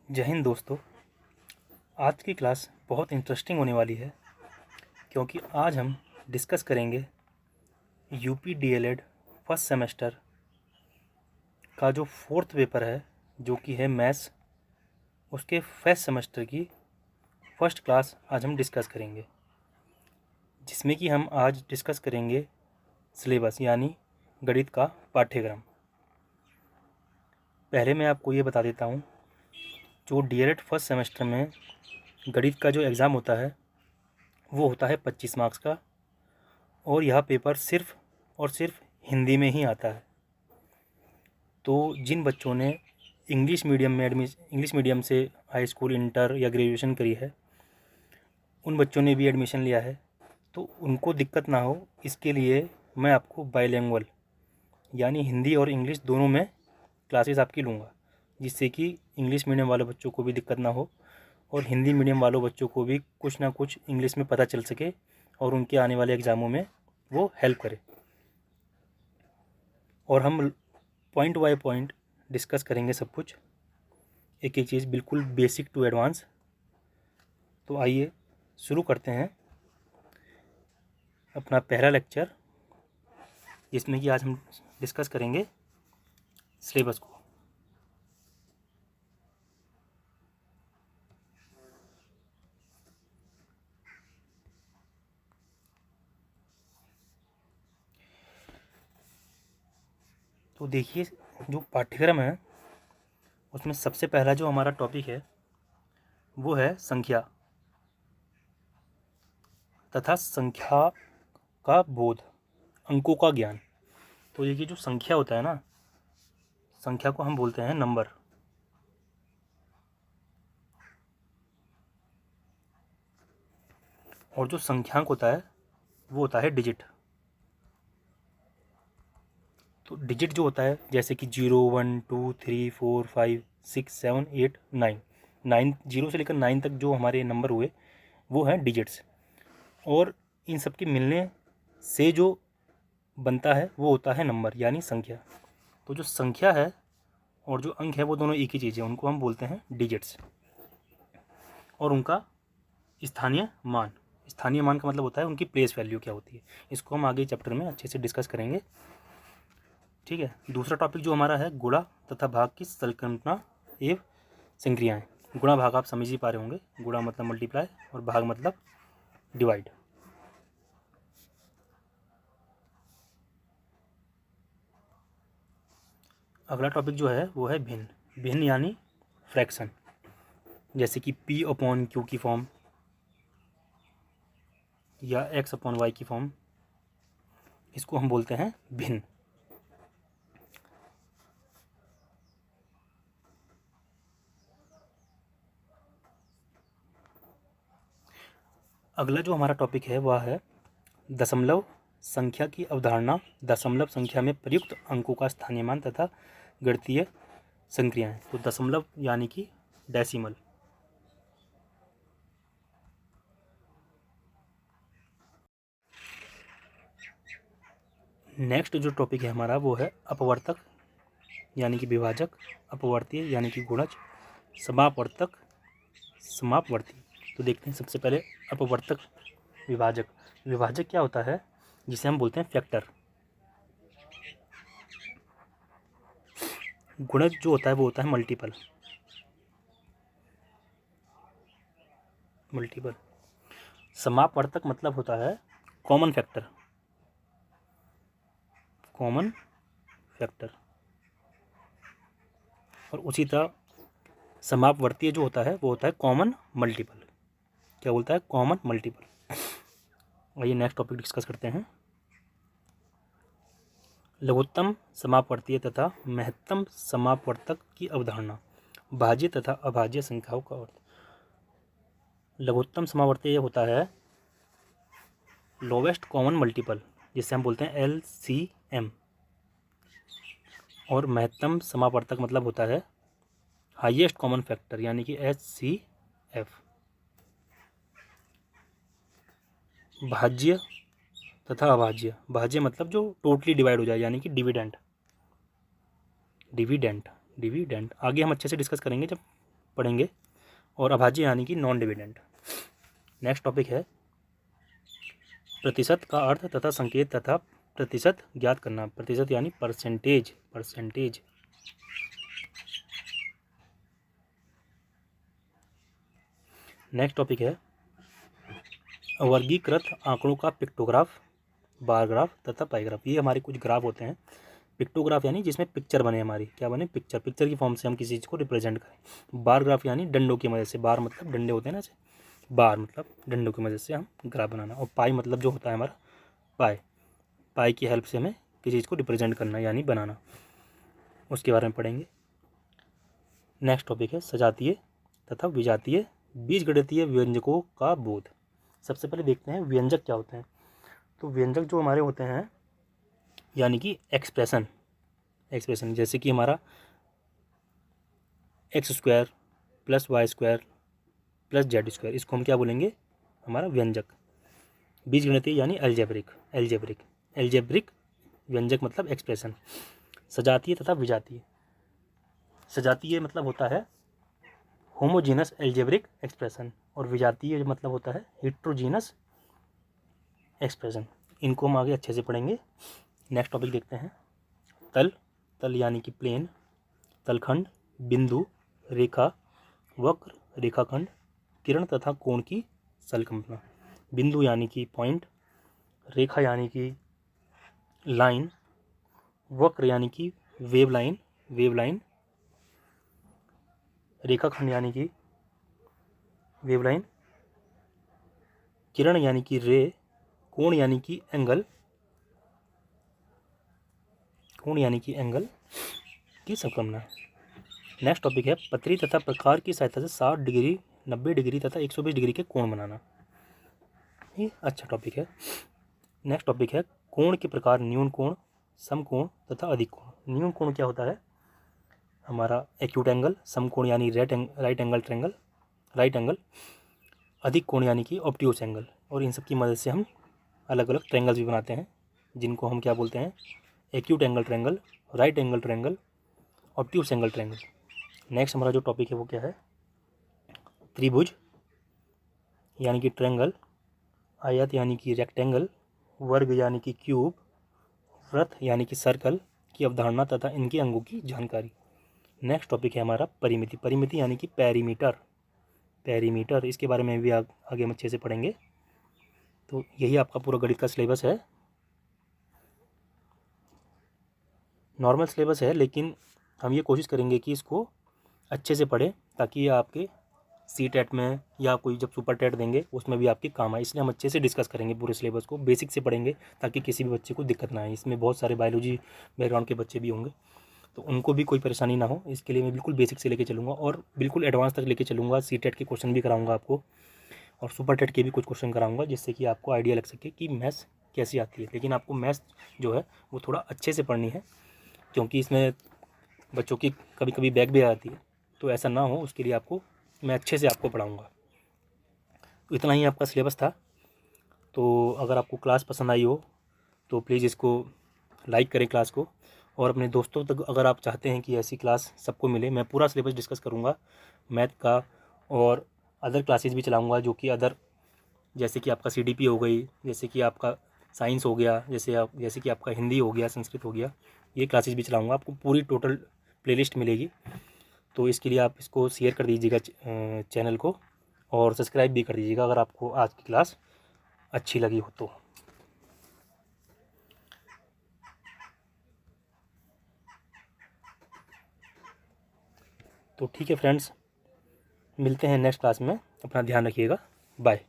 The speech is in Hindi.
जय हिंद दोस्तों। आज की क्लास बहुत इंटरेस्टिंग होने वाली है क्योंकि आज हम डिस्कस करेंगे यूपी डीएलएड फर्स्ट सेमेस्टर का जो फोर्थ पेपर है जो कि है मैथ्स, उसके फर्स्ट सेमेस्टर की फर्स्ट क्लास आज हम डिस्कस करेंगे, जिसमें कि हम आज डिस्कस करेंगे सिलेबस यानी गणित का पाठ्यक्रम। पहले मैं आपको ये बता देता हूँ, जो डीएलएड फर्स्ट सेमेस्टर में गणित का जो एग्ज़ाम होता है वो होता है 25 मार्क्स का, और यह पेपर सिर्फ़ और सिर्फ हिंदी में ही आता है। तो जिन बच्चों ने इंग्लिश मीडियम से हाई स्कूल, इंटर या ग्रेजुएशन करी है, उन बच्चों ने भी एडमिशन लिया है, तो उनको दिक्कत ना हो इसके लिए मैं आपको बाइलिंगुअल यानी हिंदी और इंग्लिश दोनों में क्लासेस आपकी लूँगा, जिससे कि इंग्लिश मीडियम वाले बच्चों को भी दिक्कत ना हो और हिंदी मीडियम वालों बच्चों को भी कुछ ना कुछ इंग्लिश में पता चल सके और उनके आने वाले एग्ज़ामों में वो हेल्प करे। और हम पॉइंट बाय पॉइंट डिस्कस करेंगे सब कुछ, एक एक चीज़ बिल्कुल बेसिक टू एडवांस। तो आइए शुरू करते हैं अपना पहला लेक्चर, जिसमें कि आज हम डिस्कस करेंगे सिलेबस को। तो देखिए, जो पाठ्यक्रम है उसमें सबसे पहला जो हमारा टॉपिक है वो है संख्या तथा संख्या का बोध, अंकों का ज्ञान। तो ये जो संख्या होता है ना, संख्या को हम बोलते हैं नंबर, और जो संख्यांक होता है वो होता है डिजिट। तो डिजिट जो होता है, जैसे कि 0, 1, 2, 3, 4, 5, 6, 7, 8, 9, 0 से लेकर 9 तक जो हमारे नंबर हुए वो हैं डिजिट्स, और इन सब के मिलने से जो बनता है वो होता है नंबर यानी संख्या। तो जो संख्या है और जो अंक है वो दोनों एक ही चीज़ है, उनको हम बोलते हैं डिजिट्स। और उनका स्थानीय मान, स्थानीय मान का मतलब होता है उनकी प्लेस वैल्यू क्या होती है। इसको हम आगे चैप्टर में अच्छे से डिस्कस करेंगे, ठीक है। दूसरा टॉपिक जो हमारा है गुणा तथा भाग की संकल्पना एवं संक्रियाएं। गुणा भाग आप समझ ही पा रहे होंगे, गुणा मतलब मल्टीप्लाई और भाग मतलब डिवाइड। अगला टॉपिक जो है वो है भिन्न। भिन्न यानी फ्रैक्शन, जैसे कि P/Q की फॉर्म या X/Y की फॉर्म, इसको हम बोलते हैं भिन्न। अगला जो हमारा टॉपिक है वह है दशमलव संख्या की अवधारणा, दशमलव संख्या में प्रयुक्त अंकों का स्थानीय मान तथा गणितीय संक्रियाएं। तो दशमलव यानी कि डेसिमल। नेक्स्ट जो टॉपिक है हमारा वो है अपवर्तक यानी कि विभाजक, अपवर्तीय यानी कि गुणज, समापवर्तक, समापवर्ती। तो देखते हैं सबसे पहले अपवर्तक विभाजक। विभाजक क्या होता है, जिसे हम बोलते हैं फैक्टर। गुणज जो होता है वो होता है मल्टीपल। समापवर्तक मतलब होता है कॉमन फैक्टर, कॉमन फैक्टर। और उसी तरह समापवर्तीय जो होता है वो होता है कॉमन मल्टीपल। क्या बोलता है? Common multiple. आइए नेक्स्ट टॉपिक डिस्कस करते हैं, लघुत्तम समापवर्तीय तथा महत्तम समापवर्तक की अवधारणा, भाज्य तथा अभाज्य संख्याओं का अर्थ। लघुत्तम समापवर्तीय होता है लोवेस्ट कॉमन मल्टीपल, जिसे हम बोलते हैं LCM। और महत्तम समापवर्तक मतलब होता है हाईएस्ट कॉमन फैक्टर यानी कि HCF। भाज्य तथा अभाज्य, भाज्य मतलब जो टोटली डिवाइड हो जाए यानी कि डिविडेंट। आगे हम अच्छे से डिस्कस करेंगे जब पढ़ेंगे, और अभाज्य यानी कि नॉन डिविडेंड। नेक्स्ट टॉपिक है प्रतिशत का अर्थ तथा संकेत तथा प्रतिशत ज्ञात करना। प्रतिशत यानी परसेंटेज। नेक्स्ट टॉपिक है वर्गीकृत आंकड़ों का पिक्टोग्राफ, बार ग्राफ तथा पाई ग्राफ। ये हमारे कुछ ग्राफ होते हैं। पिक्टोग्राफ यानी जिसमें पिक्चर बने, हमारी क्या बने, पिक्चर की फॉर्म से हम किसी चीज़ को रिप्रेजेंट करें। बार ग्राफ यानी डंडों की मदद से, बार मतलब डंडे होते हैं ना, ऐसे बार मतलब डंडों की मदद से हम ग्राफ बनाना। और पाई मतलब जो होता है हमारा पाई की हेल्प से हमें किसी चीज़ को रिप्रेजेंट करना यानी बनाना, उसके बारे में पढ़ेंगे। नेक्स्ट टॉपिक है सजातीय तथा विजातीय बीजगणितीय व्यंजकों का बोध। सबसे पहले देखते हैं व्यंजक क्या होते हैं। तो व्यंजक जो हमारे होते हैं यानी कि एक्सप्रेशन, जैसे कि हमारा x² + y² + z², इसको हम क्या बोलेंगे, हमारा व्यंजक। बीजगणितीय यानी एल्जेब्रिक व्यंजक मतलब एक्सप्रेशन। सजातीय तथा विजातीय, सजातीय मतलब होता है होमोजीनस एल्जेब्रिक एक्सप्रेशन, और विजातीय मतलब होता है हेट्रोजीनस एक्सप्रेशन। इनको हम आगे अच्छे से पढ़ेंगे। नेक्स्ट टॉपिक देखते हैं तल यानी कि प्लेन, तलखंड, बिंदु, रेखा, वक्र, रेखाखंड, किरण तथा कोण की संकल्पना। बिंदु यानी कि पॉइंट, रेखा यानी कि लाइन, वक्र यानी कि वेव लाइन, रेखाखंड यानी कि वेव लाइन, किरण यानी कि रे, कोण यानी कि एंगल की संकल्पना। नेक्स्ट टॉपिक है पतरी तथा प्रकार की सहायता से 60 डिग्री, 90 डिग्री तथा 120 डिग्री के कोण बनाना। ये अच्छा टॉपिक है। नेक्स्ट टॉपिक है कोण के प्रकार, न्यून कोण, समकोण तथा अधिक कोण। न्यून कोण क्या होता है, हमारा एक्यूट एंगल, समकोण यानी राइट एंगल, अधिक कोण यानी कि ऑब्ट्यूस एंगल। और इन सब की मदद से हम अलग अलग ट्रायंगल्स भी बनाते हैं, जिनको हम क्या बोलते हैं, acute angle triangle, right angle triangle, obtuse angle triangle. Next हमारा जो टॉपिक है वो क्या है, त्रिभुज यानी कि ट्रायंगल, आयत यानी कि रेक्टेंगल, वर्ग यानी कि क्यूब, वृत्त यानी कि सर्कल की अवधारणा तथा इनके अंगों की जानकारी। नेक्स्ट टॉपिक है हमारा परिमिति यानी कि पेरीमीटर, इसके बारे में भी आगे हम अच्छे से पढ़ेंगे। तो यही आपका पूरा गणित का सिलेबस है। नॉर्मल सिलेबस है, लेकिन हम ये कोशिश करेंगे कि इसको अच्छे से पढ़ें, ताकि आपके CTET में या कोई जब सुपर टेट देंगे उसमें भी आपके काम आए। इसलिए हम अच्छे से डिस्कस करेंगे पूरे सिलेबस को, बेसिक से पढ़ेंगे, ताकि किसी भी बच्चे को दिक्कत ना आए। इसमें बहुत सारे बायोलॉजी बैकग्राउंड के बच्चे भी होंगे, तो उनको भी कोई परेशानी ना हो, इसके लिए मैं बिल्कुल बेसिक से लेके चलूँगा और बिल्कुल एडवांस तक लेके चलूँगा। CTET के क्वेश्चन भी कराऊँगा आपको, और सुपर टेट के भी कुछ क्वेश्चन कराऊँगा, जिससे कि आपको आइडिया लग सके कि मैथ्स कैसी आती है। लेकिन आपको मैथ्स जो है वो थोड़ा अच्छे से पढ़नी है, क्योंकि इसमें बच्चों की कभी कभी बैक भी आती है, तो ऐसा ना हो उसके लिए आपको मैं अच्छे से आपको पढ़ाऊँगा। तो इतना ही आपका सिलेबस था। तो अगर आपको क्लास पसंद आई हो तो प्लीज़ इसको लाइक करें क्लास को, और अपने दोस्तों तक अगर आप चाहते हैं कि ऐसी क्लास सबको मिले, मैं पूरा सिलेबस डिस्कस करूँगा मैथ का, और अदर क्लासेस भी चलाऊँगा, जो कि जैसे कि आपका CDP हो गई, जैसे कि आपका साइंस हो गया, जैसे कि आपका हिंदी हो गया, संस्कृत हो गया, ये क्लासेस भी चलाऊँगा। आपको पूरी टोटल प्लेलिस्ट मिलेगी। तो इसके लिए आप इसको शेयर कर दीजिएगा चैनल को, और सब्सक्राइब भी कर दीजिएगा अगर आपको आज की क्लास अच्छी लगी हो तो। ठीक है फ्रेंड्स, मिलते हैं नेक्स्ट क्लास में। अपना ध्यान रखिएगा। बाय।